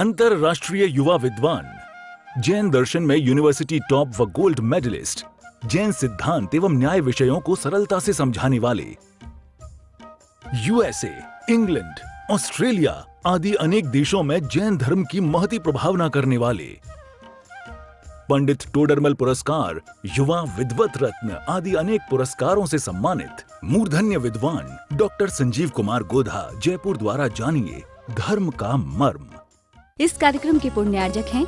अंतरराष्ट्रीय युवा विद्वान, जैन दर्शन में यूनिवर्सिटी टॉप व गोल्ड मेडलिस्ट, जैन सिद्धांत एवं न्याय विषयों को सरलता से समझाने वाले, यूएसए, इंग्लैंड, ऑस्ट्रेलिया आदि अनेक देशों में जैन धर्म की महती प्रभावना करने वाले, पंडित टोडरमल पुरस्कार, युवा विद्वत रत्न आदि अनेक पुरस्कारों से सम्मानित मूर्धन्य विद्वान डॉक्टर संजीव कुमार गोधा जयपुर द्वारा जानिए धर्म का मर्म। इस कार्यक्रम के पुण्यार्जक हैं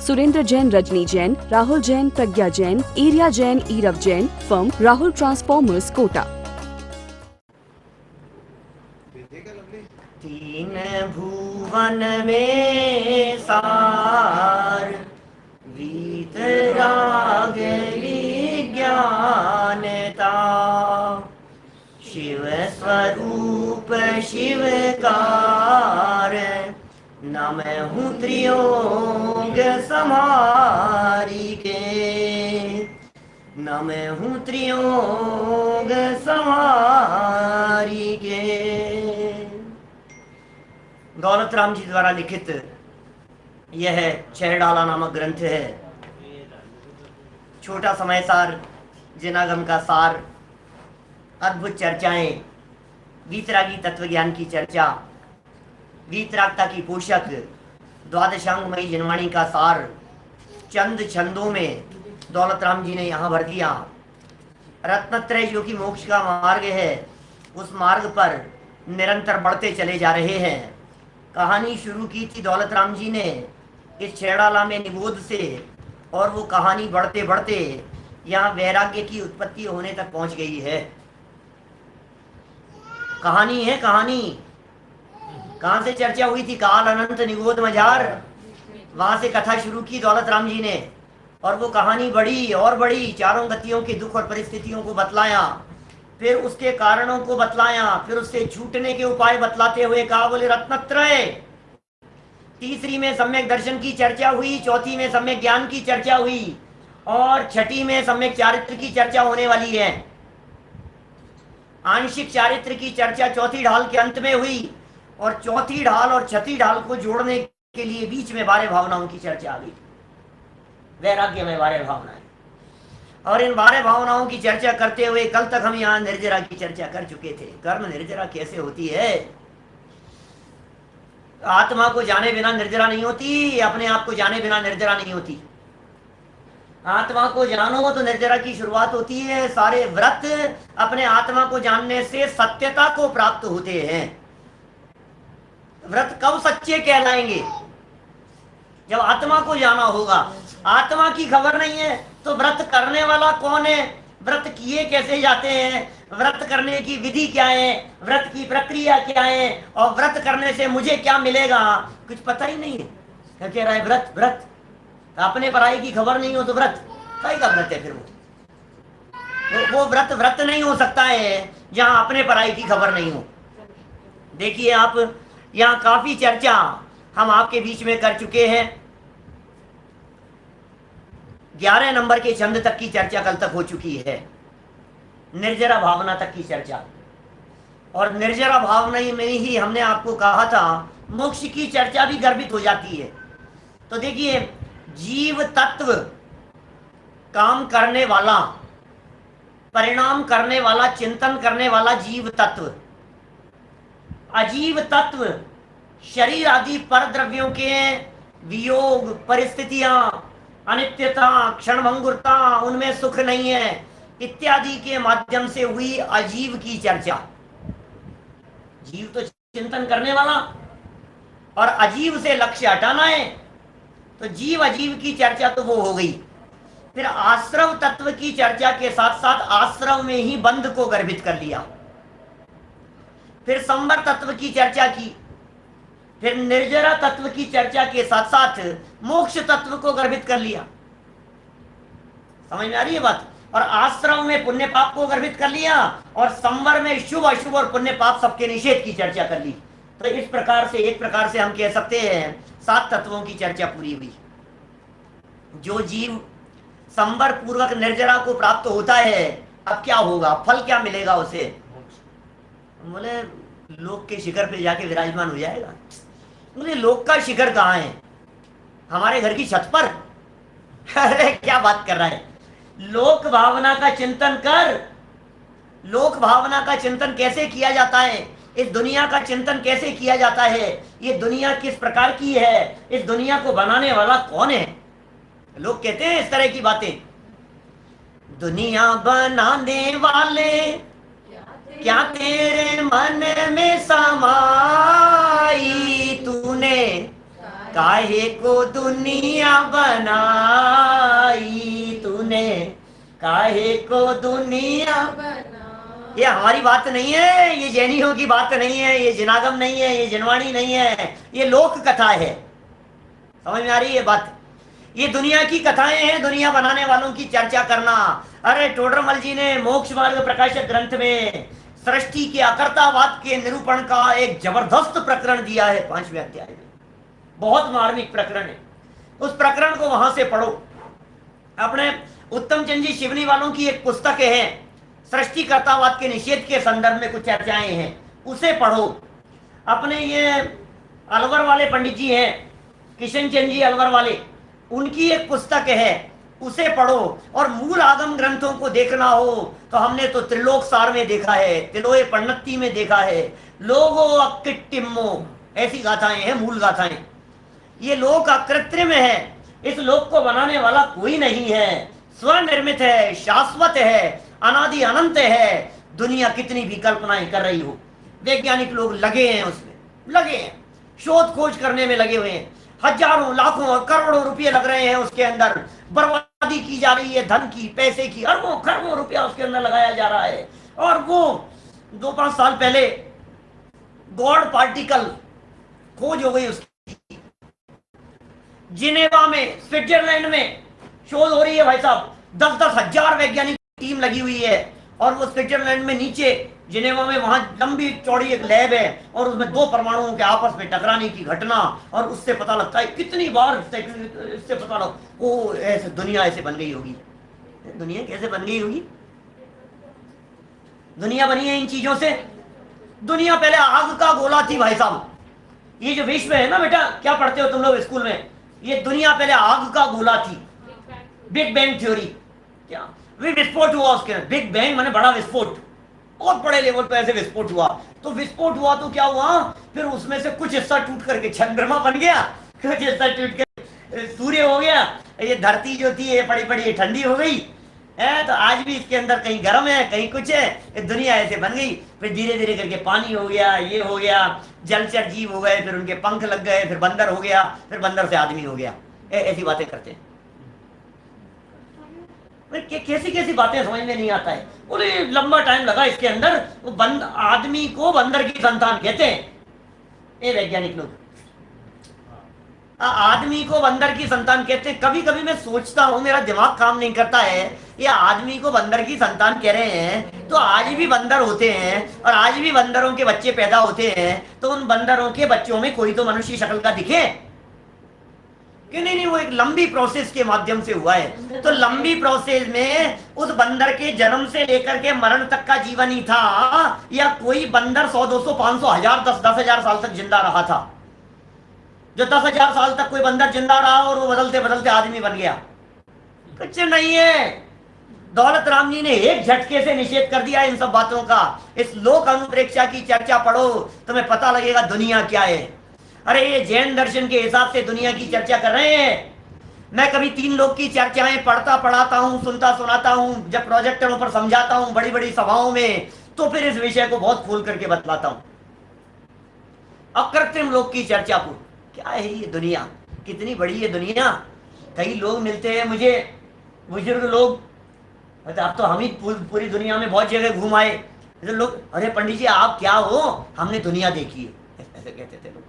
सुरेंद्र जैन, रजनी जैन, राहुल जैन, प्रज्ञा जैन, एरिया जैन, ईरव जैन, फर्म राहुल ट्रांसफॉर्मर्स, कोटा। तीन भुवन में सार वीतराग विज्ञानता, शिव स्वरूप शिवकार, नमः त्रियोग समारी के, नमः त्रियोग समारी के। दौलत राम जी द्वारा लिखित यह छहडाला नामक ग्रंथ है। छोटा समय सार, जिनागम का सार, अद्भुत चर्चाएं, वीतरागी तत्वज्ञान की चर्चा, वीतरागता की पोषक, द्वादशांगमयी जिनवाणी का सार चंद छंदों में दौलत राम जी ने यहाँ भर दिया। रत्नत्रय जो कि मोक्ष का मार्ग है, उस मार्ग पर निरंतर बढ़ते चले जा रहे हैं। कहानी शुरू की थी दौलत राम जी ने इस छेड़ाला में निबोध से, और वो कहानी बढ़ते बढ़ते यहाँ वैराग्य की उत्पत्ति होने तक पहुंच गई है। कहानी है कहानी। कहाँ से चर्चा हुई थी? काल अनंत निगोद मजार, वहां से कथा शुरू की दौलत राम जी ने, और वो कहानी बढ़ी और बढ़ी। चारों गतियों के दुख और परिस्थितियों को बतलाया, फिर उसके कारणों को बतलाया, फिर उससे छूटने के उपाय बतलाते हुए कहा, बोले रत्नत्रय। तीसरी में सम्यक दर्शन की चर्चा हुई, चौथी में सम्यक ज्ञान की चर्चा हुई, और छठी में सम्यक चारित्र की चर्चा होने वाली है। आंशिक चारित्र की चर्चा चौथी ढाल के अंत में हुई, और चौथी ढाल और छठी ढाल को जोड़ने के लिए बीच में 12 भावनाओं की चर्चा आ गई। वैराग्य में 12 भावनाएं, और इन 12 भावनाओं की चर्चा करते हुए कल तक हम यहाँ निर्जरा की चर्चा कर चुके थे। कर्म निर्जरा कैसे होती है? आत्मा को जाने बिना निर्जरा नहीं होती, अपने आप को जाने बिना निर्जरा नहीं होती। आत्मा को जानो तो निर्जरा की शुरुआत होती है। सारे व्रत अपने आत्मा को जानने से सत्यता को प्राप्त होते हैं। व्रत कब सच्चे कहलाएंगे? जब आत्मा को जाना होगा। आत्मा की खबर नहीं है तो व्रत करने वाला कौन है, व्रत किए कैसे जाते हैं, व्रत करने की विधि क्या है, व्रत की प्रक्रिया क्या है, और व्रत करने से मुझे क्या मिलेगा, कुछ पता ही नहीं है। क्या कह रहा है? व्रत व्रत। अपने पराई की खबर नहीं हो तो व्रत काय का व्रत है? फिर वो व्रत व्रत नहीं हो सकता है जहां अपने पराई की खबर नहीं हो। देखिए आप, यहाँ काफी चर्चा हम आपके बीच में कर चुके हैं। 11 नंबर के छंद तक की चर्चा कल तक हो चुकी है। निर्जरा भावना तक की चर्चा, और निर्जरा भावना में ही हमने आपको कहा था मोक्ष की चर्चा भी गर्भित हो जाती है। तो देखिए, जीव तत्व, काम करने वाला, परिणाम करने वाला, चिंतन करने वाला जीव तत्व। अजीव तत्व शरीर आदि पर द्रव्यों के वियोग, परिस्थितियां, अनित्यता, क्षणभंगुरता, उनमें सुख नहीं है इत्यादि के माध्यम से हुई अजीव की चर्चा। जीव तो चिंतन करने वाला, और अजीव से लक्ष्य हटाना है, तो जीव अजीव की चर्चा तो वो हो गई। फिर आश्रव तत्व की चर्चा के साथ साथ आश्रव में ही बंध को गर्भित कर लिया। फिर संवर तत्व की चर्चा की, फिर निर्जरा तत्व की चर्चा के साथ साथ मोक्ष तत्व को गर्भित कर लिया। समझ में आ रही है बात? और आश्रम में पुण्य पाप को गर्भित कर लिया, और संवर में शुभ अशुभ और पुण्य पाप सबके निषेध की चर्चा कर ली। तो इस प्रकार से, एक प्रकार से हम कह सकते हैं 7 तत्वों की चर्चा पूरी हुई। जो जीव संवर पूर्वक निर्जरा को प्राप्त होता है, अब क्या होगा, फल क्या मिलेगा उसे? बोले लोक के शिखर पे जाके विराजमान हो जाएगा। मुझे लोक का शिखर कहाँ है? हमारे घर की छत पर? अरे क्या बात कर रहा है? लोक भावना का चिंतन कर। लोक भावना का चिंतन कैसे किया जाता है, इस दुनिया का चिंतन कैसे किया जाता है, ये दुनिया किस प्रकार की है, इस दुनिया को बनाने वाला कौन है? लोग कहते हैं इस तरह की बातें, दुनिया बनाने वाले क्या तेरे मन में समाई, तूने काहे को दुनिया बनाई, तूने काहे को दुनिया। ये हमारी बात नहीं है, ये जैनियों की बात नहीं है, ये जिनागम नहीं है, ये जिनवाणी नहीं है, ये लोक कथा है। समझ में आ रही है बात? ये दुनिया की कथाएं हैं, दुनिया बनाने वालों की चर्चा करना। अरे टोडरमल जी ने मोक्ष मार्ग प्रकाशक ग्रंथ में सृष्टि के अकर्तावाद के निरूपण का एक जबरदस्त प्रकरण दिया है 5वें अध्याय में। बहुत मार्मिक प्रकरण है, उस प्रकरण को वहां से पढ़ो। अपने उत्तम चंद जी शिवनी वालों की एक पुस्तक है, सृष्टि कर्तावाद के निषेध के संदर्भ में कुछ चर्चाएं हैं, उसे पढ़ो। अपने ये अलवर वाले पंडित जी हैं, किशन चंद जी अलवर वाले, उनकी एक पुस्तक है, उसे पढ़ो। और मूल आगम ग्रंथों को देखना हो तो हमने तो त्रिलोक सार में देखा है, तिलोए पन्नत्ती में देखा है, लोगो अक्किट्टिम्मो, ऐसी गाथाएं हैं, मूल गाथाएं। ये लोक अकृत्रिम है, इस लोक को बनाने वाला कोई नहीं है, स्वनिर्मित है, शाश्वत है, अनादि अनंत है। दुनिया कितनी भी कल्पनाएं कर रही हो, वैज्ञानिक लोग लगे हैं उसमें, लगे हैं, शोध खोज करने में लगे हुए हैं, हजारों लाखों और करोड़ों रुपए लग रहे हैं उसके अंदर, बर्बादी की जा रही है, धन की, पैसे की, अरबों खरबों रुपया उसके अंदर लगाया जा रहा है। और वो 2-5 साल पहले गॉड पार्टिकल खोज हो गई उसकी, जिनेवा में, स्विट्जरलैंड में शोध हो रही है भाई साहब। 10-10 हजार वैज्ञानिक टीम लगी हुई है, और वो स्विट्जरलैंड में नीचे जिनेवा में वहां लंबी चौड़ी एक लैब है, और उसमें 2 परमाणुओं के आपस में टकराने की घटना, और उससे पता लगता है कितनी बार इससे पता लगा, ओ ऐसे दुनिया ऐसे बन गई होगी। दुनिया कैसे बन गई होगी? दुनिया बनी है इन चीजों से। दुनिया पहले आग का गोला थी भाई साहब। ये जो विश्व है ना बेटा, क्या पढ़ते हो तुम लोग स्कूल में, ये दुनिया पहले आग का गोला थी, बिग बैंग थ्योरी। क्या विस्फोट हुआ उसके अंदर, बिग बैंग माने बड़ा विस्फोट, बहुत बड़े लेवल पे ऐसे विस्फोट हुआ। तो विस्फोट हुआ तो क्या हुआ, फिर उसमें से कुछ हिस्सा टूट करके चंद्रमा बन गया, कुछ हिस्सा टूट कर सूर्य हो गया, ये धरती जो थी ये बड़ी बड़ी ठंडी हो गई है। तो आज भी इसके अंदर कहीं गर्म है, कहीं कुछ है, ये दुनिया ऐसे बन गई। फिर धीरे धीरे करके पानी हो गया, ये हो गया, जलचर जीव हो गए, फिर उनके पंख लग गए, फिर बंदर हो गया, फिर बंदर से आदमी हो गया। ऐसी बातें करते हैं। कैसी कैसी बातें समझ में नहीं आता है। बोले लंबा टाइम लगा इसके अंदर, वो आदमी को बंदर की संतान कहते हैं ये वैज्ञानिक लोग, आदमी को बंदर की संतान कहते हैं। कभी कभी मैं सोचता हूं, मेरा दिमाग काम नहीं करता है, ये आदमी को बंदर की संतान कह रहे हैं तो आज भी बंदर होते हैं, और आज भी बंदरों के बच्चे पैदा होते हैं, तो उन बंदरों के बच्चों में कोई तो मनुष्य शक्ल का दिखे कि नहीं? वो एक लंबी प्रोसेस के माध्यम से हुआ है। तो लंबी प्रोसेस में उस बंदर के जन्म से लेकर के मरण तक का जीवन ही था, या कोई बंदर 100, 200, 500, 1000, 10,000 साल तक जिंदा रहा था? जो 10,000 साल तक कोई बंदर जिंदा रहा और वो बदलते बदलते आदमी बन गया? कुछ नहीं है। दौलत राम जी ने एक झटके से निषेध कर दिया इन सब बातों का। इस लोक अनुप्रेक्षा की चर्चा पढ़ो, तुम्हें पता लगेगा दुनिया क्या है। अरे ये जैन दर्शन के हिसाब से दुनिया की चर्चा कर रहे हैं। मैं कभी 3 लोग की चर्चाएं पढ़ता पढ़ाता हूं, सुनता सुनाता हूं, जब प्रोजेक्टरों पर समझाता हूं बड़ी बड़ी सभाओं में, तो फिर इस विषय को बहुत खोल करके बतलाता हूं। अकृत्रिम लोक की चर्चा को, क्या है ये दुनिया, कितनी बड़ी है दुनिया। कई लोग मिलते हैं मुझे, बुजुर्ग लोग, अब तो हम ही पूरी दुनिया में बहुत जगह घूम आए। लोग, अरे पंडित जी आप क्या हो, हमने दुनिया देखी है, ऐसे कहते थे लोग,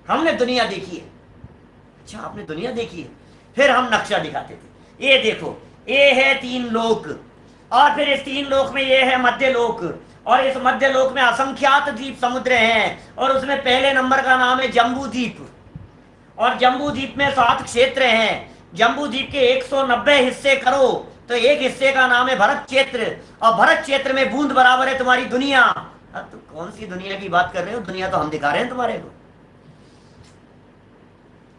हमने दुनिया देखी है। अच्छा आपने दुनिया देखी है? फिर हम नक्शा दिखाते थे, ये देखो ये है 3 लोक, और फिर इस 3 लोक में ये है मध्य लोक, और इस मध्य लोक में असंख्यात द्वीप समुद्र हैं, और उसमें पहले नंबर का नाम है जम्बू द्वीप, और जम्बू द्वीप में 7 क्षेत्र हैं। जम्बू द्वीप के 190 हिस्से करो तो एक हिस्से का नाम है भरत क्षेत्र, और भरत क्षेत्र में बूंद बराबर है तुम्हारी दुनिया। अब तो कौन सी दुनिया की बात कर रहे हो? दुनिया तो हम दिखा रहे हैं तुम्हारे को।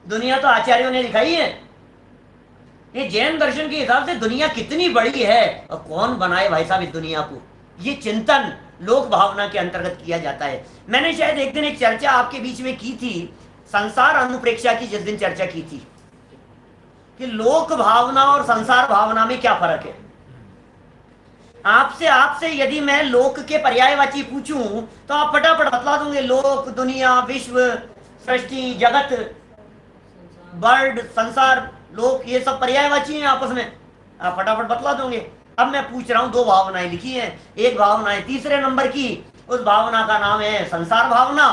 दुनिया तो आचार्यों ने दिखाई है। ये जैन दर्शन के हिसाब से दुनिया कितनी बड़ी है और कौन बनाए भाई साहब इस दुनिया को, ये चिंतन लोक भावना के अंतर्गत किया जाता है। मैंने शायद एक दिन एक चर्चा आपके बीच में की थी, संसार अनुप्रेक्षा की, जिस दिन चर्चा की थी कि लोक भावना और संसार भावना में क्या फर्क है। आपसे आपसे यदि मैं लोक के पर्यायवाची पूछूं तो आप फटाफट बतला दोगे, लोक दुनिया, विश्व, सृष्टि, जगत, बर्ड, संसार, लोक, ये सब पर्यायवाची हैं आपस में, आप फटाफट बतला दोगे। अब मैं पूछ रहा हूं, दो भावनाएं लिखी हैं, एक भावना है 3रे नंबर की, उस भावना का नाम है संसार भावना,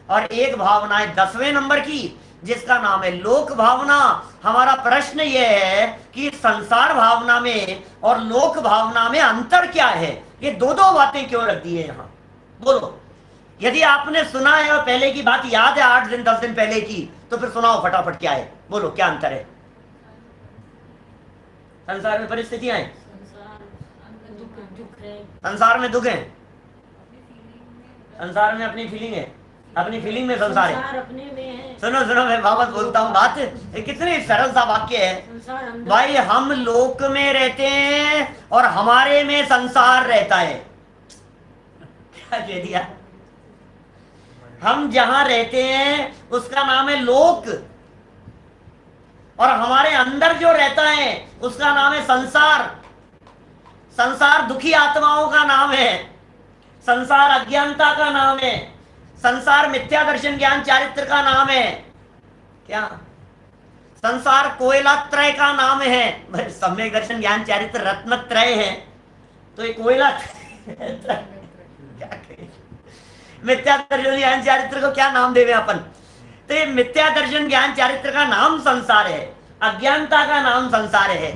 और एक भावना है 10वें नंबर की जिसका नाम है लोक भावना। हमारा प्रश्न यह है कि संसार भावना में और लोक भावना में अंतर क्या है, ये दो दो बातें क्यों रख दी है यहां, बोलो। यदि आपने सुना है और पहले की बात याद है 8 दिन 10 दिन पहले की, तो फिर सुनाओ फटाफट, क्या है, बोलो क्या अंतर है। संसार में परिस्थितियां हैं, संसार में दुख है, संसार में अपनी फीलिंग है, अपनी फीलिंग में संसार है। अपने में है। सुनो सुनो, मैं वापस बोलता हूँ बात, कितने सरल सा वाक्य है भाई। हम लोक में रहते हैं और हमारे में संसार रहता है। क्या कह दिया, हम जहां रहते हैं उसका नाम है लोक, और हमारे अंदर जो रहता है उसका नाम है संसार। संसार दुखी आत्माओं का नाम है, संसार अज्ञानता का नाम है, संसार मिथ्या दर्शन ज्ञान चारित्र का नाम है। क्या संसार कोयला त्रय का नाम है, सम्यक दर्शन ज्ञान चारित्र रत्न त्रय है, तो ये कोयला क्या मिथ्या दर्शन ज्ञान चारित्र को क्या नाम देवे अपन। तो ये मिथ्या दर्शन ज्ञान चारित्र का नाम संसार है, अज्ञानता का नाम संसार है,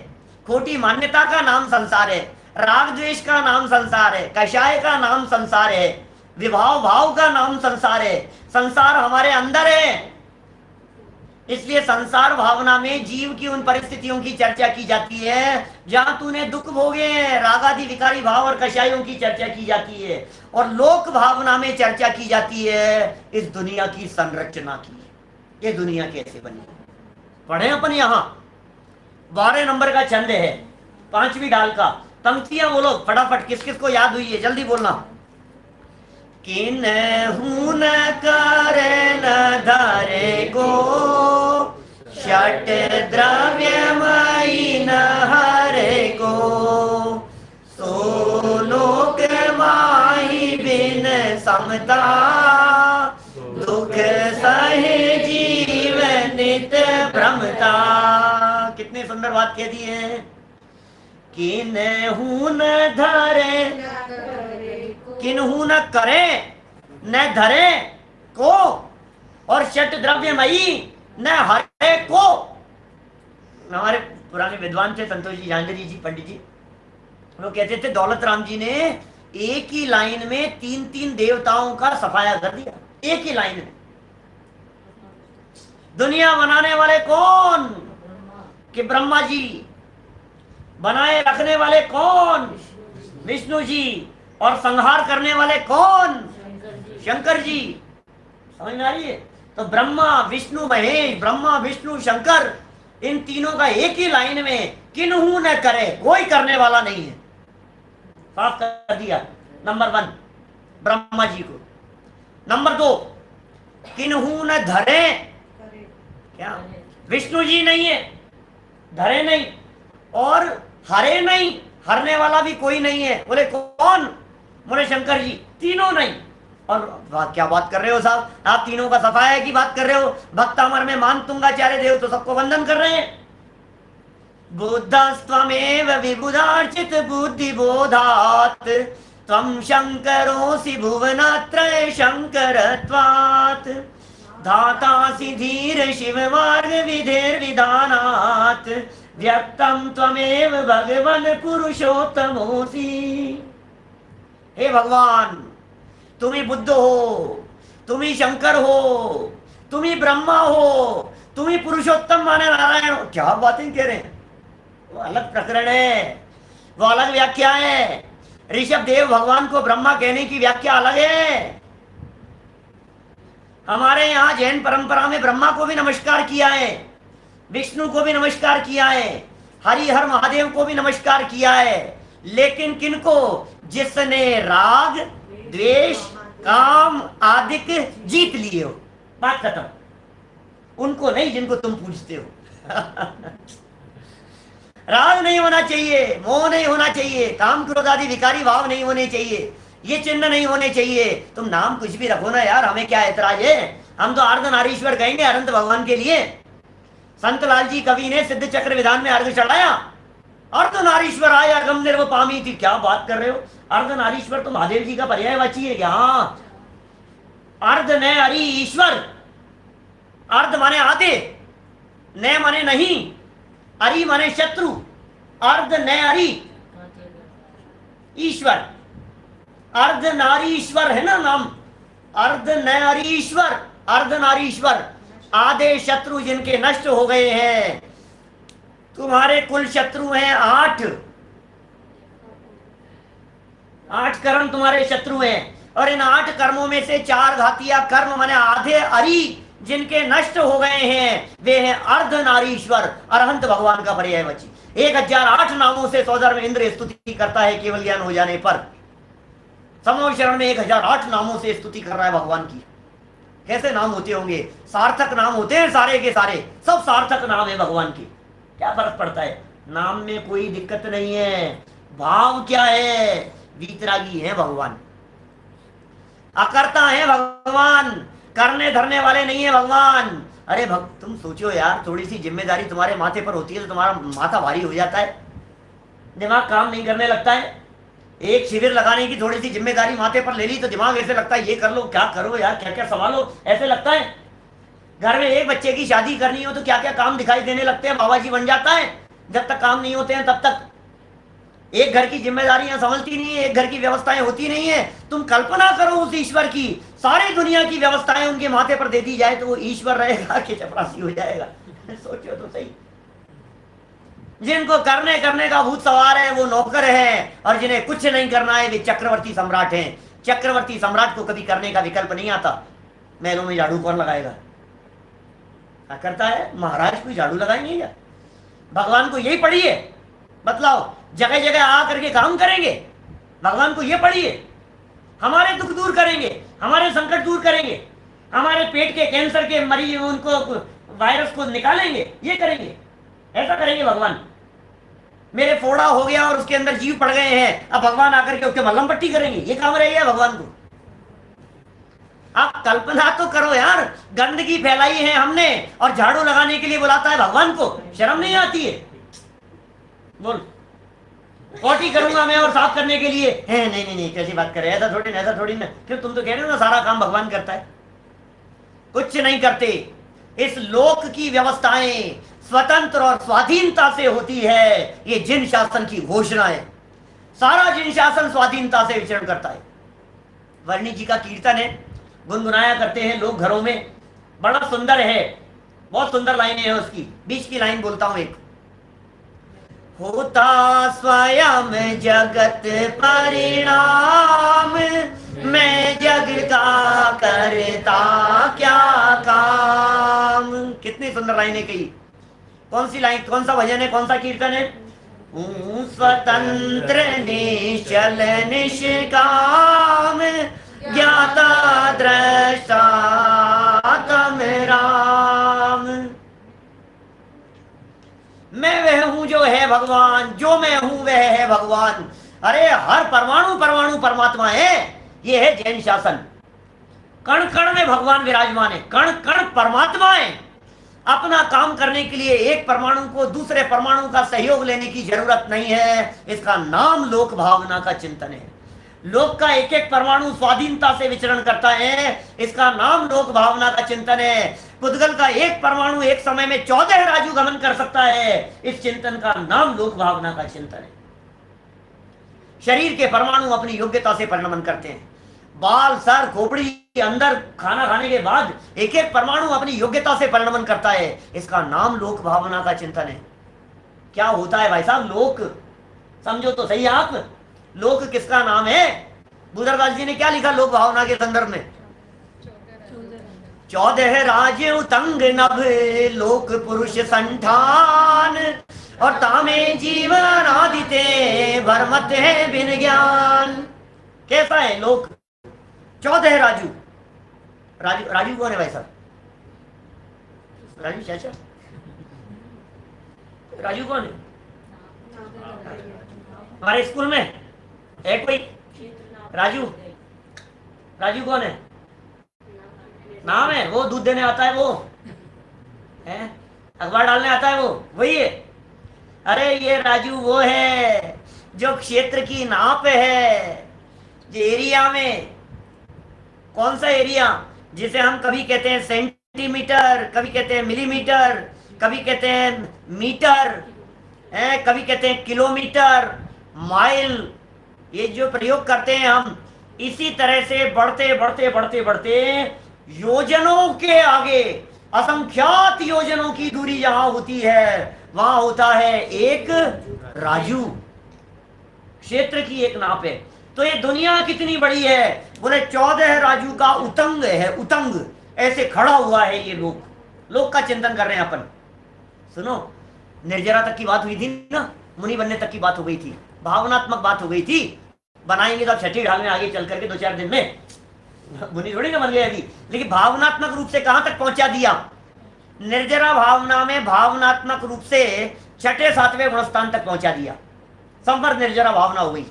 खोटी मान्यता का नाम संसार है, राग द्वेष का नाम संसार है, कषाय का नाम संसार है, विभाव भाव का नाम संसार है। संसार हमारे अंदर है, इसलिए संसार भावना में जीव की उन परिस्थितियों की चर्चा की जाती है जहां तूने दुख भोगे हैं, रागादि विकारी भाव और कषायों की चर्चा की जाती है, और लोक भावना में चर्चा की जाती है इस दुनिया की संरचना की, ये दुनिया कैसे बनी। पढ़े अपन यहां 12 नंबर का छंद है, 5वीं डाल का, पंक्तियां बोलो फटाफट, किस किस को याद हुई है जल्दी बोलना। किन्हु न करे न धरे को, षट द्रव्यमयी न हरे को, सो लोक माही बिन समता, दुख सहे जीव नित भ्रमता। कितने सुंदर बात कह दी है। किन्हु न धरे, किन्हु न करे न धरे को, और षट द्रव्यमयी न हरे को। हमारे पुराने विद्वान थे संतोष जी झांझरी जी, पंडित जी, वो कहते थे दौलत राम जी ने एक ही लाइन में 3-3 देवताओं का सफाया कर दिया, एक ही लाइन में। दुनिया बनाने वाले कौन, कि ब्रह्मा जी, बनाए रखने वाले कौन, विष्णु जी, और संहार करने वाले कौन, शंकर जी। समझ में आ रही है। तो ब्रह्मा विष्णु महेश, ब्रह्मा विष्णु शंकर, इन तीनों का एक ही लाइन में किन्हु न करे, कोई करने वाला नहीं है, साफ कर दिया। नंबर 1 ब्रह्मा जी को। नंबर 2 किन्हु न धरे, क्या विष्णु जी नहीं है, धरे नहीं, और हरे नहीं, हरने वाला भी कोई नहीं है। बोले कौन, बोले शंकर जी, तीनों नहीं। और क्या बात कर रहे हो साहब, आप तीनों का सफाया की बात कर रहे हो। भक्तामर में मान तुंगाचार्य देव तो सबको वंदन कर रहे हैं। बुद्धस्त्वमेव विबुधार्चित बुद्धि बोधात्, त्वं शंकरोऽसि भुवनत्रय शंकरत्वात्, धातासि धीर शिव मार्ग विधेर्विधानात्, व्यक्तम त्वमेव भगवन पुरुषोत्तमोऽसि। हे भगवान, तुम ही बुद्ध हो, तुम ही शंकर हो, तुम ही ब्रह्मा हो, तुम ही पुरुषोत्तम माने नारायण हो। क्या बातें कह रहे हैं, वो अलग प्रकरण है, वो अलग व्याख्या है। ऋषभ देव भगवान को ब्रह्मा कहने की व्याख्या अलग है। हमारे यहाँ जैन परंपरा में ब्रह्मा को भी नमस्कार किया है, विष्णु को भी नमस्कार किया है, हरि हर महादेव को भी नमस्कार किया है, लेकिन किनको? जिसने राग द्वेष काम आदि जीत लिए हो, बात खत्म। उनको नहीं जिनको तुम पूछते हो। राग नहीं होना चाहिए, मोह नहीं होना चाहिए, काम क्रोध आदि विकारी भाव नहीं होने चाहिए, ये चिन्ह नहीं होने चाहिए। तुम नाम कुछ भी रखो ना यार, हमें क्या ऐतराज है? हम तो अर्धनारीश्वर कहेंगे अनंत भगवान के लिए। संत लाल जी कवि ने सिद्ध चक्र विधान में अर्घ चढ़ाया, अर्धनारीश्वर आया गम निर्व पामी थी। क्या बात कर रहे हो? अर्धनारीश्वर तो महादेव जी का पर्यायवाची है क्या? हाँ, अर्ध ने अरि ईश्वर। अर्ध माने आधे, ने माने नहीं, अरि माने शत्रु, अर्ध ने अरि ईश्वर, अर्ध नारीश्वर है ना नाम, अर्ध नारीश्वर, अर्ध नारीश्वर। आधे शत्रु जिनके नष्ट हो गए हैं। तुम्हारे कुल शत्रु हैं 8, 8 कर्म तुम्हारे शत्रु हैं, और इन 8 कर्मों में से 4 घातिया कर्म माने आधे अरि जिनके नष्ट हो गए हैं, वे हैं अर्ध नारीश्वर, अरहंत भगवान का पर्यायवाची। 1008 नामों से सौदर में इंद्र स्तुति करता है केवल ज्ञान हो जाने पर। समूह शरण में 1008 नामों से स्तुति कर रहा है भगवान की। कैसे नाम होते होंगे? सार्थक नाम होते हैं सारे के सारे, सब सार्थक नाम है भगवान के। क्या फर्क पड़ता है? नाम में कोई दिक्कत नहीं है। भाव क्या है? वीतरागी है भगवान, अकर्ता है भगवान, करने धरने वाले नहीं है भगवान। अरे तुम सोचो यार, थोड़ी सी जिम्मेदारी तुम्हारे माथे पर होती है तो तुम्हारा माथा भारी हो जाता है, दिमाग काम नहीं करने लगता है। एक शिविर लगाने की थोड़ी सी जिम्मेदारी माथे पर ले ली तो दिमाग ऐसे लगता है ये कर लो, क्या करो यार, क्या क्या संभालो, ऐसे लगता है। घर में एक बच्चे की शादी करनी हो तो क्या क्या काम दिखाई देने लगते हैं, बाबा जी बन जाता है। जब तक काम नहीं होते हैं तब तक एक घर की जिम्मेदारियां संभलती नहीं है, एक घर की व्यवस्थाएं होती नहीं है। तुम कल्पना करो उस ईश्वर की, सारी दुनिया की व्यवस्थाएं उनके माथे पर दे दी जाए तो वो ईश्वर रहेगा कि चपरासी हो जाएगा? सोचो तो सही। जिनको करने का भूत सवार है वो नौकर है, और जिन्हें कुछ नहीं करना है वे चक्रवर्ती सम्राट हैं। चक्रवर्ती सम्राट को कभी करने का विकल्प नहीं आता। महलों में झाड़ू कौन लगाएगा? क्या करता है महाराज? कोई झाड़ू लगाएंगे क्या? भगवान को यही पड़ी है? बतलाओ, जगह जगह आ करके काम करेंगे? भगवान को ये पड़ी है? हमारे दुख दूर करेंगे, हमारे संकट दूर करेंगे, हमारे पेट के कैंसर के मरीज उनको वायरस को निकालेंगे, ये करेंगे, ऐसा करेंगे भगवान? मेरे फोड़ा हो गया और उसके अंदर जीव पड़ गए हैं, अब भगवान आकर के उसके मलहम पट्टी करेंगे, ये काम रह गया भगवान को? आप कल्पना तो करो यार, गंदगी फैलाई है हमने और झाड़ू लगाने के लिए बुलाता है भगवान को। शर्म नहीं आती है? बोल, पोटी करूंगा मैं और साफ करने के लिए है? नहीं नहीं नहीं, कैसी बात कर रहे हैं? ऐसा थोड़ी ना। क्यों, तुम तो कह रहे हो ना सारा काम भगवान करता है। कुछ नहीं करते। इस लोक की व्यवस्थाएं स्वतंत्र और स्वाधीनता से होती है, ये जिन शासन की घोषणा है। सारा जिन शासन स्वाधीनता से विचरण करता है। वर्णी जी का कीर्तन है, गुनगुनाया करते हैं लोग घरों में, बड़ा सुंदर है, बहुत सुंदर लाइनें हैं उसकी। बीच की लाइन बोलता हूं एक। होता स्वयं जगत परिणाम, मैं जग का करता क्या काम। कितनी सुंदर लाइनें कही। कौन सी लाइन, कौन सा भजन है, कौन सा कीर्तन है? स्वतंत्र निश्चल निष्काम, ज्ञाता दृष्टा तम राम। मैं वह हूं जो है भगवान, जो मैं हूं वह है भगवान। अरे हर परमाणु परमाणु परमात्मा है। ये है जैन शासन। कण कण में भगवान विराजमान है, कण कण परमात्मा है। अपना काम करने के लिए एक परमाणु को दूसरे परमाणु का सहयोग लेने की जरूरत नहीं है। इसका नाम लोक भावना का चिंतन है। लोक का एक एक परमाणु स्वाधीनता से विचरण करता है, इसका नाम लोक भावना का चिंतन है। पुद्गल का एक परमाणु एक समय में 14 राजू गमन कर सकता है, इस चिंतन का नाम लोक भावना का चिंतन है। शरीर के परमाणु अपनी योग्यता से परिणमन करते हैं। बाल, सर, खोपड़ी के अंदर खाना खाने के बाद एक एक परमाणु अपनी योग्यता से परिणमन करता है, इसका नाम लोक भावना का चिंतन है। क्या होता है भाई साहब लोक? समझो तो सही आप, लोक किसका नाम है? बुधरदास जी ने क्या लिखा लोक भावना के संदर्भ में? 14 राज उतंग नभ लोक पुरुष संठान, और तामे जीवन आदिते भरमत है बिन ज्ञान। कैसा है लोक? 14 राजू। राजू राजू कौन है भाई साहब? राजू चाचा? राजू कौन है हमारे स्कूल में? है कोई राजू? राजू कौन है? नाम है? वो दूध देने आता है, वो है, अखबार डालने आता है, वो वही है? अरे ये राजू वो है जो क्षेत्र की नाप है, जो एरिया में, कौन सा एरिया, जिसे हम कभी कहते हैं सेंटीमीटर, कभी कहते हैं मिलीमीटर, कभी कहते हैं मीटर, कभी कहते हैं किलोमीटर, माइल, ये जो प्रयोग करते हैं हम, इसी तरह से बढ़ते बढ़ते बढ़ते बढ़ते योजनों के आगे, असंख्यात योजनों की दूरी जहां होती है वहां होता है एक राजू। क्षेत्र की एक नाप है। तो ये दुनिया कितनी बड़ी है? बोले 14 राजू का उतंग है, उतंग ऐसे खड़ा हुआ है ये लोग। लोग का चिंतन कर रहे हैं अपन। सुनो, निर्जरा तक की बात हुई थी ना, मुनि बनने तक की बात हो गई थी, भावनात्मक बात हो गई थी। बनाएंगे तो अब छठी ढाल में आगे चल करके 2-4 दिन में मुनि थोड़ी ना बन गए अभी, लेकिन भावनात्मक रूप से कहां तक पहुंचा दिया? निर्जरा भावना में भावनात्मक रूप से 6ठे-7वें गुणस्थान तक पहुंचा दिया। संवर निर्जरा भावना हो गई।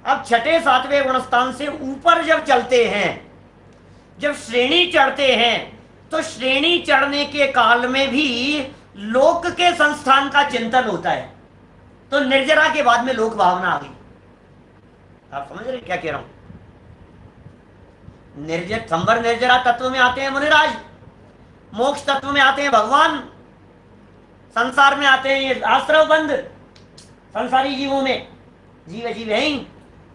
अब 6ठे-7वें गुणस्थान से ऊपर जब चलते हैं, जब श्रेणी चढ़ते हैं, तो श्रेणी चढ़ने के काल में भी लोक के संस्थान का चिंतन होता है। तो निर्जरा के बाद में लोक भावना आ गई। आप समझ रहे क्या कह रहा हूं? संवर निर्जरा तत्व में आते हैं मुनिराज, मोक्ष तत्व में आते हैं भगवान, संसार में आते हैं ये आश्रव बंद संसारी जीवों में, जीव जीव है ही।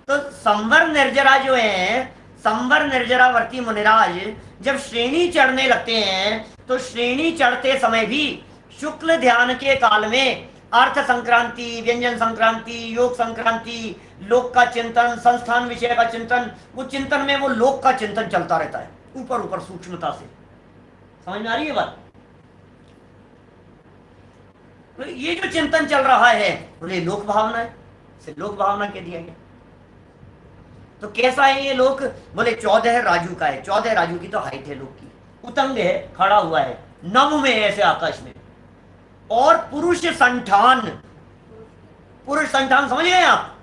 तो संवर निर्जरा जो है, संवर निर्जरावर्ती मुनिराज जब श्रेणी चढ़ने लगते हैं, तो श्रेणी चढ़ते समय भी शुक्ल ध्यान के काल में अर्थ संक्रांति, व्यंजन संक्रांति, योग संक्रांति, लोक का चिंतन, संस्थान विषय का चिंतन, वो चिंतन में वो लोक का चिंतन चलता रहता है ऊपर ऊपर सूक्ष्मता से। समझ में आ रही है बात? तो ये जो चिंतन चल रहा है बोले लोक भावना है, इसे लोक भावना कह दिया गया। तो कैसा है ये लोक? बोले 14 राजू का है। 14 राजू की तो हाइट है लोक की, उतंग है, खड़ा हुआ है नभ में, ऐसे आकाश में। और पुरुष संठान, पुरुष संठान समझ गए आप?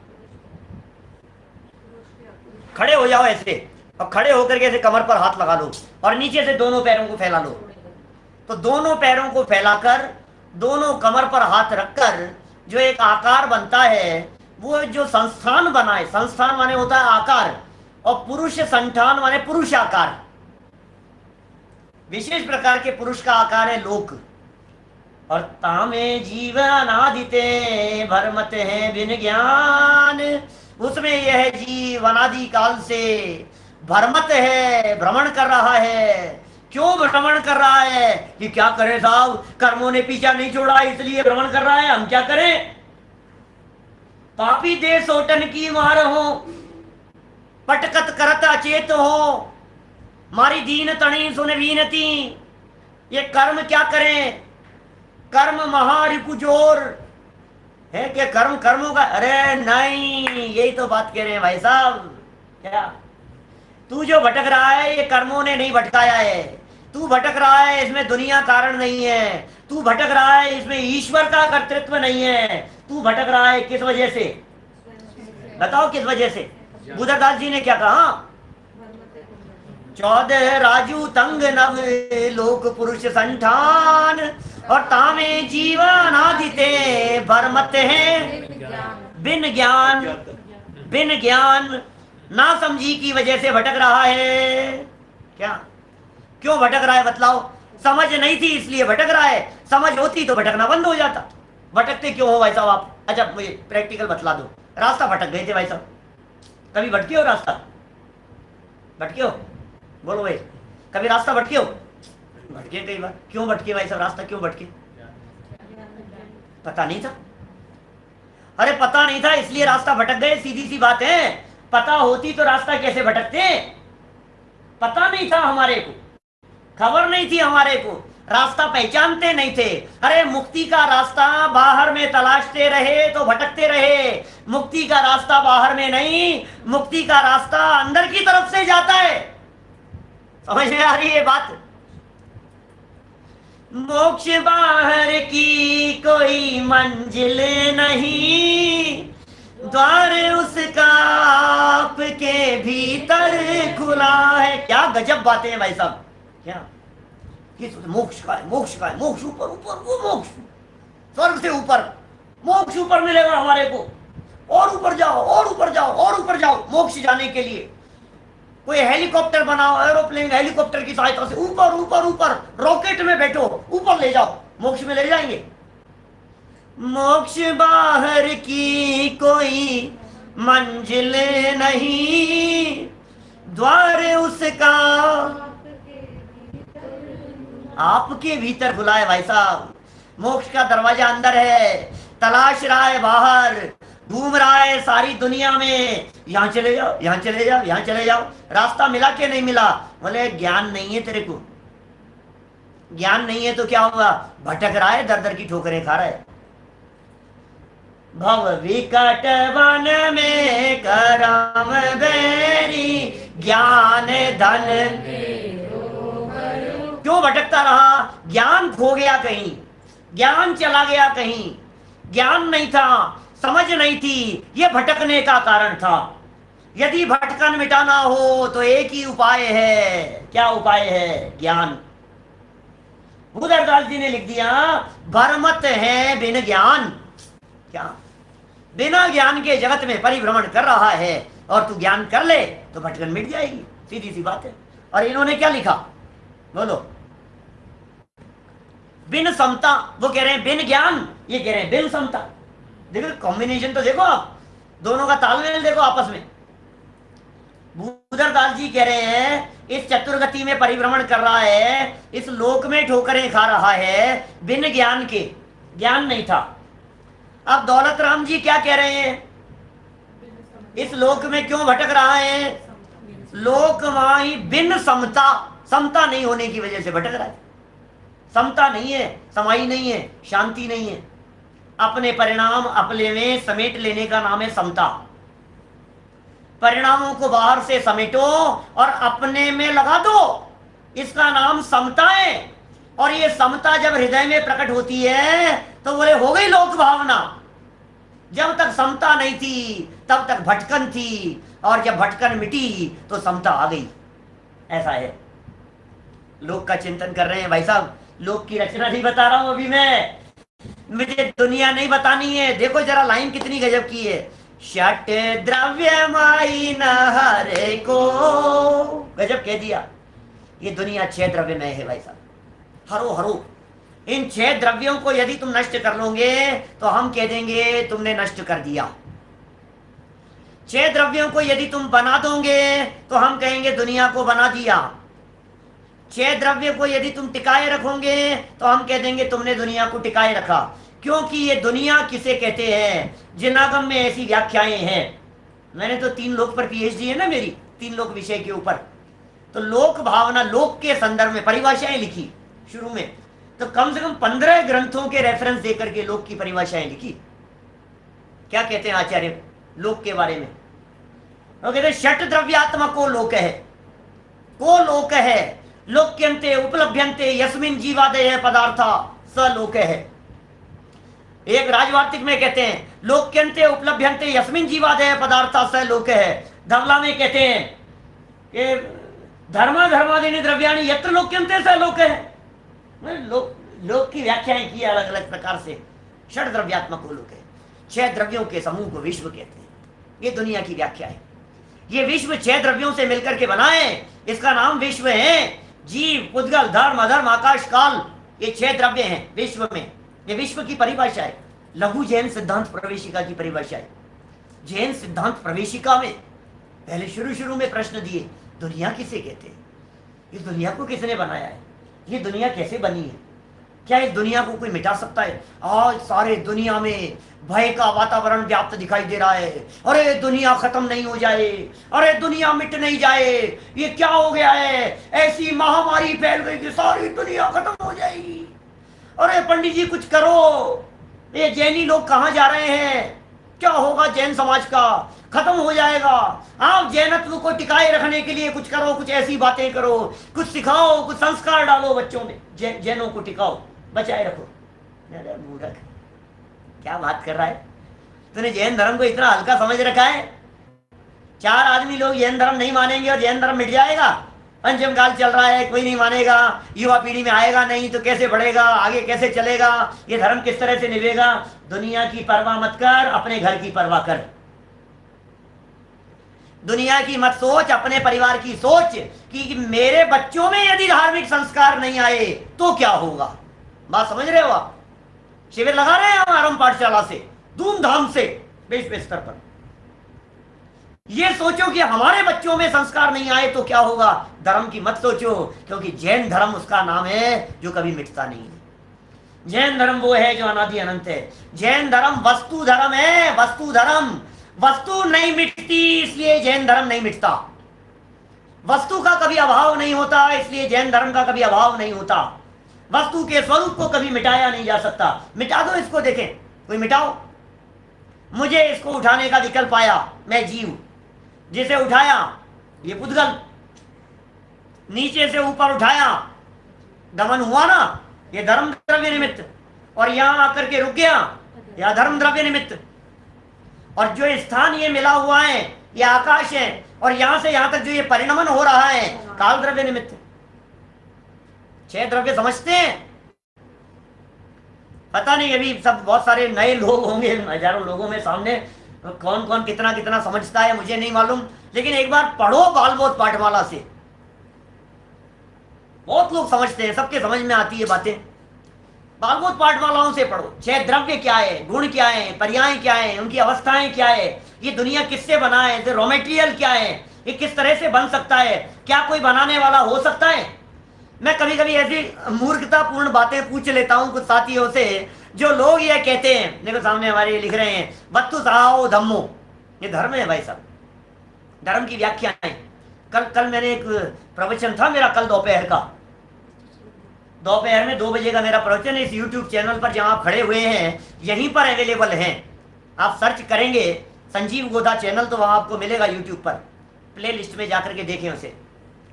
खड़े हो जाओ ऐसे, और खड़े होकर के ऐसे कमर पर हाथ लगा लो और नीचे से दोनों पैरों को फैला लो। तो दोनों पैरों को फैलाकर, दोनों कमर पर हाथ रखकर जो एक आकार बनता है, वो जो संस्थान बना है, संस्थान माने होता है आकार, और पुरुष संठान माने पुरुष आकार। विशेष प्रकार के पुरुष का आकार है लोक। और तामे जीवन आदिते भरमत है बिन ज्ञान, उसमें यह जीव अनादि काल से भरमत है, भ्रमण कर रहा है। क्यों भ्रमण कर रहा है? कि क्या करें साहब, कर्मों ने पीछा नहीं छोड़ा इसलिए भ्रमण कर रहा है, हम क्या करें? पापी दे सोटन की मार हो, पटकत करत अचेत हो, मारी दीन तणी सुन वीनती। ये कर्म क्या करें? कर्म महारिपुजोर है कि कर्म कर्मों का? अरे नहीं, यही तो बात कह रहे हैं भाई साहब। क्या तू जो भटक रहा है ये कर्मों ने नहीं भटकाया है। तू भटक रहा है इसमें दुनिया कारण नहीं है। तू भटक रहा है इसमें ईश्वर का कर्तृत्व नहीं है। तू भटक रहा है किस वजह से? बताओ किस वजह से? बुद्धदास जी ने क्या कहा? 14 राजू तंग नव लोक पुरुष संठान, और तामे जीवन आदिते भरमत है बिन ज्ञान। बिन ज्ञान, ना समझी की वजह से भटक रहा है। क्या? क्यों भटक रहा है बतलाओ? समझ नहीं थी इसलिए भटक रहा है। समझ होती तो भटकना बंद हो जाता। भटकते क्यों हो भाई साहब आप? अच्छा मुझे प्रैक्टिकल बतला दो। रास्ता भटक गए थे भाई साहब, कभी भटके हो? रास्ता भटके हो? बोलो भाई, कभी रास्ता भटके हो? भटके कई बार। क्यों भटके भाई साहब? रास्ता क्यों भटके? पता नहीं था। अरे पता नहीं था इसलिए रास्ता भटक गए, सीधी सी बात है। पता होती तो रास्ता कैसे भटकते? पता नहीं था हमारे को, खबर नहीं थी हमारे को, रास्ता पहचानते नहीं थे। अरे मुक्ति का रास्ता बाहर में तलाशते रहे तो भटकते रहे, मुक्ति का रास्ता बाहर में नहीं, मुक्ति का रास्ता अंदर की तरफ से जाता है। समझ में आ रही है बात? मोक्ष बाहर की कोई मंजिल नहीं, द्वार उसका आपके भीतर खुला है। क्या गजब बातें हैं भाई साहब, क्या मोक्ष का है, मोक्ष का है, मोक्ष ऊपर ऊपर, वो मोक्ष स्वर्ग से ऊपर, मोक्ष ऊपर मिलेगा हमारे को, और ऊपर जाओ और ऊपर जाओ और ऊपर जाओ मोक्ष जाने के लिए। कोई हेलीकॉप्टर बनाओ, एरोप्लेन हेलीकॉप्टर की सहायता से ऊपर ऊपर ऊपर, रॉकेट में बैठो, ऊपर ले जाओ, मोक्ष में ले जाएंगे। मोक्ष बाहर की कोई मंजिल नहीं, द्वार उसका आपके भीतर खुला है। भाई साहब, मोक्ष का दरवाजा अंदर है, तलाश रहा है बाहर, घूम रहा है सारी दुनिया में, यहां चले जाओ, यहां चले जाओ, यहां चले जाओ। रास्ता मिला कि नहीं मिला? बोले ज्ञान नहीं है तेरे को, ज्ञान नहीं है तो क्या हुआ? भटक रहा है, दर दर की ठोकरें खा रहा है। भव विकट वन में करम बेरी, ज्ञान धन क्यों भटकता रहा? ज्ञान खो गया कहीं, ज्ञान चला गया कहीं, ज्ञान नहीं था, समझ नहीं थी, यह भटकने का कारण था। यदि भटकन मिटाना हो तो एक ही उपाय है। क्या उपाय है? ज्ञान। भूधरदास जी ने लिख दिया, भरमत है बिन ज्ञान। क्या? बिना ज्ञान के जगत में परिभ्रमण कर रहा है, और तू ज्ञान कर ले तो भटकन मिट जाएगी, सीधी सी बात है। और इन्होंने क्या लिखा बोलो? बिन समता, वो कह रहे हैं बिन ज्ञान, ये कह रहे हैं बिन समता। देखो कॉम्बिनेशन तो देखो आप, दोनों का तालमेल देखो आपस में। भूधरदास जी कह रहे हैं इस चतुर्गति में परिभ्रमण कर रहा है, इस लोक में ठोकरें खा रहा है बिन ज्ञान के, ज्ञान नहीं था। अब दौलत राम जी क्या कह रहे हैं? इस लोक में क्यों भटक रहा है? लोकवाही बिन समता, समता नहीं होने की वजह से भटक रहा है। समता नहीं है, समाई नहीं है, शांति नहीं है। अपने परिणाम अपने में समेट लेने का नाम है समता। परिणामों को बाहर से समेटो और अपने में लगा दो, इसका नाम समता है। और ये समता जब हृदय में प्रकट होती है तो बोले हो गई लोक भावना। जब तक समता नहीं थी तब तक भटकन थी, और जब भटकन मिटी तो समता आ गई। ऐसा है। लोक का चिंतन कर रहे हैं भाई साहब, लोक की रचना नहीं बता रहा हूं अभी मैं, मुझे दुनिया नहीं बतानी है। देखो जरा लाइन कितनी गजब की है, षट द्रव्य माई न हरे को, गजब कह दिया। ये दुनिया 6 द्रव्य में है भाई साहब, हरो हरो। इन 6 द्रव्यों को यदि तुम नष्ट कर लोगे तो हम कह देंगे तुमने नष्ट कर दिया। 6 द्रव्यों को यदि तुम बना दोगे तो हम कहेंगे दुनिया को बना दिया। 6 द्रव्य को यदि तुम टिकाए रखोगे तो हम कह देंगे तुमने दुनिया को टिकाए रखा। क्योंकि ये दुनिया किसे कहते हैं? जिनागम में ऐसी व्याख्याएं हैं। मैंने तो 3 लोक पर पीएचडी है ना मेरी, 3 लोक विषय के ऊपर। तो लोक भावना, लोक के संदर्भ में परिभाषाएं लिखी शुरू में, तो कम से कम 15 ग्रंथों के रेफरेंस देकर के लोक की परिभाषाएं लिखी। क्या कहते हैं आचार्य लोक के बारे में? वो कहते हैं षट द्रव्यात्मको लोक है, को लोक है, लोक्यन्ते उपलभ्यन्ते यस्मिन् जीवादयः पदार्था स लोक है। एक राजवार्तिक में कहते हैं लोक्यन्ते उपलभ्यन्ते यस्मिन् जीवादयः पदार्था स लोक है। धवला में कहते हैं कि धर्मा धर्मादीनि द्रव्याणि यत्र लोक्यन्ते स लोक है। लोक की व्याख्याएं की अलग अलग प्रकार से। षट द्रव्यात्मक लोक है, 6 द्रव्यों के समूह को विश्व कहते हैं। ये दुनिया की व्याख्या है। ये विश्व 6 द्रव्यों से मिलकर के बना है, इसका नाम विश्व है। जीव, पुद्गल, धर्म, अधर्म, आकाश, काल, ये 6 द्रव्य हैं विश्व में। ये विश्व की परिभाषा है। लघु जैन सिद्धांत प्रवेशिका की परिभाषा है। जैन सिद्धांत प्रवेशिका में पहले शुरू में प्रश्न दिए, दुनिया किसे कहते हैं? ये दुनिया को किसने बनाया है? ये दुनिया कैसे बनी है? क्या इस दुनिया को कोई मिटा सकता है? आज सारे दुनिया में भय का वातावरण व्याप्त दिखाई दे रहा है। अरे दुनिया खत्म नहीं हो जाए, अरे दुनिया मिट नहीं जाए, ये क्या हो गया है? ऐसी महामारी फैल गई कि सारी दुनिया खत्म हो जाएगी। अरे पंडित जी कुछ करो, ये जैनी लोग कहाँ जा रहे हैं? क्या होगा जैन समाज का? खत्म हो जाएगा। आप जैनत्व को टिकाए रखने के लिए कुछ करो, कुछ ऐसी बातें करो, कुछ सिखाओ, कुछ संस्कार डालो बच्चों में, जैनों को टिकाओ, बचाए रखो। अरे मूर्ख, क्या बात कर रहा है? तूने जैन धर्म को इतना हल्का समझ रखा है? 4 आदमी लोग जैन धर्म नहीं मानेंगे और जैन धर्म मिट जाएगा? पंचम काल चल रहा है, कोई नहीं मानेगा, युवा पीढ़ी में आएगा नहीं तो कैसे बढ़ेगा, आगे कैसे चलेगा, ये धर्म किस तरह से निभेगा? दुनिया की परवाह मत कर, अपने घर की परवाह कर। दुनिया की मत सोच, अपने परिवार की सोच कि मेरे बच्चों में यदि धार्मिक संस्कार नहीं आए तो क्या होगा। बात समझ रहे हो आप? शिविर लगा रहे हैं हम आरंभ पाठशाला से धूमधाम से विश्व स्तर पर। ये सोचो कि हमारे बच्चों में संस्कार नहीं आए तो क्या होगा। धर्म की मत सोचो, क्योंकि जैन धर्म उसका नाम है जो कभी मिटता नहीं है। जैन धर्म वो है जो अनादि अनंत है। जैन धर्म वस्तु धर्म है, वस्तु धर्म। वस्तु नहीं मिटती इसलिए जैन धर्म नहीं मिटता। वस्तु का कभी अभाव नहीं होता इसलिए जैन धर्म का कभी अभाव नहीं होता। वस्तु के स्वरूप को कभी मिटाया नहीं जा सकता। मिटा दो इसको, देखें कोई मिटाओ। मुझे इसको उठाने का विकल्प आया, मैं जीव, जिसे उठाया ये पुद्गल, नीचे से ऊपर उठाया, दमन हुआ ना, ये धर्म द्रव्य निमित्त, और यहां आकर के रुक गया, यह धर्म द्रव्य निमित्त। और जो स्थान ये मिला हुआ है ये आकाश है, और यहां से यहां तक जो ये परिणमन हो रहा है काल द्रव्य निमित्त। 6 द्रव्य समझते हैं? पता नहीं, अभी सब बहुत सारे नए लोग होंगे, हजारों लोगों में सामने कौन कौन कितना कितना समझता है मुझे नहीं मालूम, लेकिन एक बार पढ़ो बालबोध पाठमाला से। बहुत लोग समझते हैं, सबके समझ में आती है बातें। बालबोध पाठमालाओं से पढ़ो। 6 द्रव्य क्या है, गुण क्या है, पर्याय क्या है, उनकी अवस्थाएं क्या है, ये दुनिया किससे बना है, रॉ मेटेरियल क्या है, ये किस तरह से बन सकता है, क्या कोई बनाने वाला हो सकता है। मैं कभी कभी ऐसी मूर्खतापूर्ण बातें पूछ लेता हूं कुछ साथियों से, जो लोग ये कहते हैं, देखो सामने हमारे लिख रहे हैं वत्तु सहाओ धम्मो, ये धर्म है भाई साहब, धर्म की व्याख्याएं। कल मैंने एक प्रवचन था मेरा, कल दोपहर का, दोपहर में 2 बजे का मेरा प्रवचन इस YouTube चैनल पर जहां आप खड़े हुए हैं यहीं पर अवेलेबल है। आप सर्च करेंगे संजीव गोधा चैनल तो वहां आपको मिलेगा YouTube पर, प्ले लिस्ट में जाकर के देखें उसे।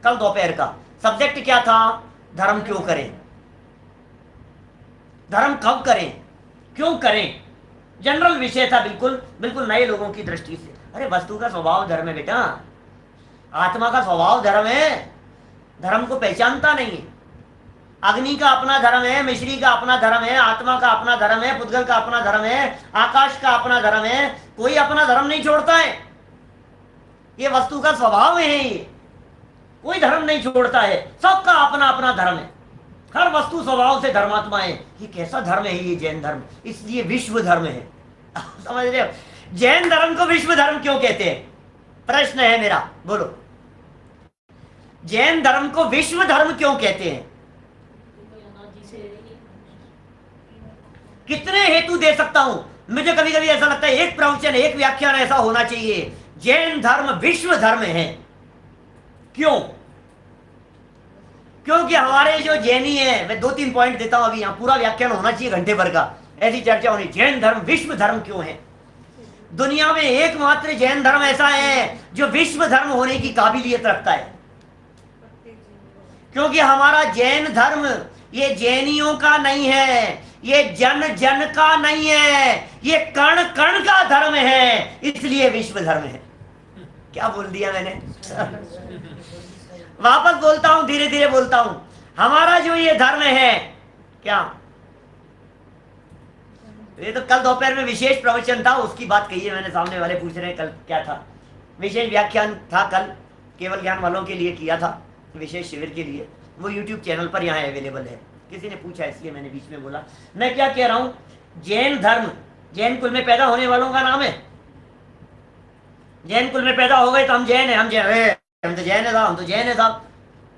कल दोपहर का सब्जेक्ट क्या था? धर्म क्यों करें, धर्म कब करें, क्यों करें, जनरल विषय था, बिल्कुल बिल्कुल नए लोगों की दृष्टि से। अरे वस्तु का स्वभाव धर्म है बेटा, आत्मा का स्वभाव धर्म है, धर्म को पहचानता नहीं है। अग्नि का अपना धर्म है, मिश्री का अपना धर्म है, आत्मा का अपना धर्म है, पुद्गल का अपना धर्म है, आकाश का अपना धर्म है, कोई अपना धर्म नहीं छोड़ता है। ये वस्तु का स्वभाव है, ये कोई धर्म नहीं छोड़ता है, सबका अपना अपना धर्म है। हर वस्तु स्वभाव से धर्मात्मा है। ये कैसा धर्म है ये जैन धर्म, इसलिए विश्व धर्म है। समझ रहे हो? जैन धर्म को विश्व धर्म क्यों कहते हैं? प्रश्न है मेरा, बोलो। जैन धर्म को विश्व धर्म क्यों कहते हैं? कितने हेतु दे सकता हूं। मुझे कभी कभी ऐसा लगता है एक प्रवचन एक व्याख्यान ऐसा होना चाहिए, जैन धर्म विश्व धर्म है। क्यों? क्योंकि हमारे जो जैनी है, मैं 2-3 पॉइंट देता हूं, अभी यहां पूरा व्याख्यान होना चाहिए घंटे भर का, ऐसी चर्चा होनी। जैन धर्म विश्व धर्म क्यों है? दुनिया में एकमात्र जैन धर्म ऐसा है जो विश्व धर्म होने की काबिलियत रखता है। क्योंकि हमारा जैन धर्म ये जैनियों का नहीं है, ये जन जन का नहीं है, ये कण कण का धर्म है, इसलिए विश्व धर्म है। क्या बोल दिया मैंने? वापस बोलता हूं, धीरे धीरे बोलता हूं। हमारा जो ये धर्म है, क्या ये तो कल दोपहर में विशेष प्रवचन था, उसकी बात कही है मैंने। सामने वाले पूछ रहे हैं कल क्या था, विशेष व्याख्यान था कल, केवल ज्ञान वालों के लिए किया था, विशेष शिविर के लिए। वो YouTube चैनल पर यहाँ अवेलेबल है। किसी ने पूछा इसलिए मैंने बीच में बोला। मैं क्या कह रहा हूं, जैन धर्म जैन कुल में पैदा होने वालों का नाम है। जैन कुल में पैदा हो गए तो हम जैन है, हम तो जैन है साहब, हम तो जैन है साहब।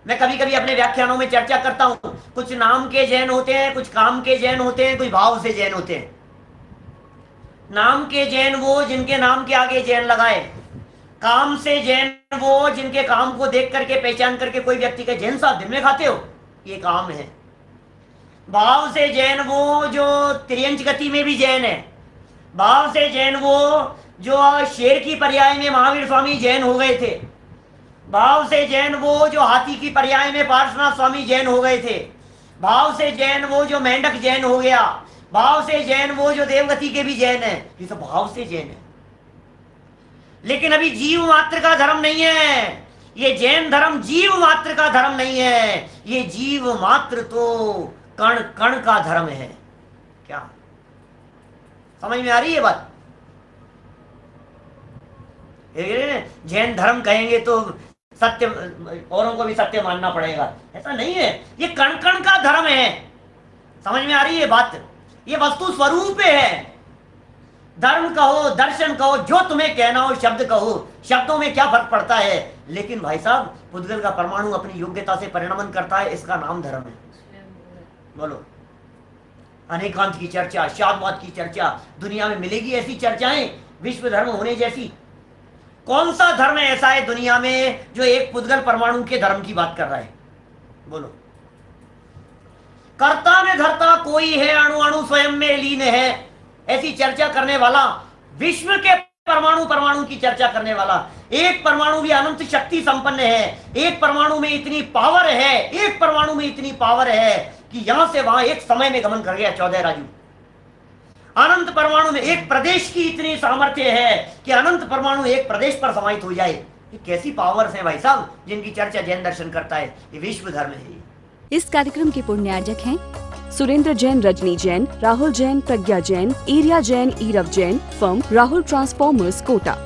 मैं कभी कभी अपने व्याख्यानों में चर्चा करता हूं, कुछ नाम के जैन होते हैं, कुछ काम के जैन होते हैं, कुछ भाव से जैन होते हैं। नाम के जैन वो जिनके नाम के आगे जैन लगाए, काम से जैन वो जिनके काम को देख करके पहचान करके कोई व्यक्ति का जैन साहब दिन में खाते हो, ये काम है। भाव से जैन वो जो त्रियंच गति में भी जैन है। भाव से जैन वो जो शेर की पर्याय में महावीर स्वामी जैन हो गए थे। भाव से जैन वो जो हाथी की पर्याय में पार्श्वनाथ स्वामी जैन हो गए थे। भाव से जैन वो जो मेंढक जैन हो गया। भाव से जैन वो जो देवगति के भी जैन है। ये तो भाव से जैन है। लेकिन अभी जीव मात्र का धर्म नहीं है ये। जैन धर्म जीव मात्र का धर्म नहीं है, ये जीव मात्र तो कण कण का धर्म है। क्या समझ में आ रही है बात? जैन धर्म कहेंगे तो सत्य, औरों को भी सत्य मानना पड़ेगा, ऐसा नहीं है। ये कण कण का धर्म है। समझ में आ रही है बात? ये वस्तु स्वरूप है। धर्म कहो, दर्शन कहो, जो तुम्हें कहना हो, शब्द कहो, शब्दों में क्या फर्क पड़ता है। लेकिन भाई साहब, पुद्गल का परमाणु अपनी योग्यता से परिणमन करता है, इसका नाम धर्म है। बोलो, अनेकांत की चर्चा, शादवाद की चर्चा, दुनिया में मिलेगी ऐसी चर्चाएं विश्व धर्म होने जैसी? कौन सा धर्म ऐसा है दुनिया में जो एक पुद्गल परमाणु के धर्म की बात कर रहा है? बोलो। कर्ता में धर्ता कोई है, अणु अणु स्वयं में लीन है, ऐसी चर्चा करने वाला, विश्व के परमाणु परमाणु की चर्चा करने वाला। एक परमाणु भी अनंत शक्ति संपन्न है। एक परमाणु में इतनी पावर है, एक परमाणु में इतनी पावर है कि यहां से वहां एक समय में गमन कर गया 14 राजू। अनंत परमाणु में एक प्रदेश की इतनी सामर्थ्य है कि अनंत परमाणु एक प्रदेश पर समाहित हो जाए। ये कैसी पावर्स हैं भाई साहब जिनकी चर्चा जैन दर्शन करता है? ये विश्व धर्म है। इस कार्यक्रम के पुण्यार्जक हैं सुरेंद्र जैन, रजनी जैन, राहुल जैन, प्रज्ञा जैन, एरिया जैन, ईरव जैन, फर्म राहुल ट्रांसफॉर्मर्स, कोटा।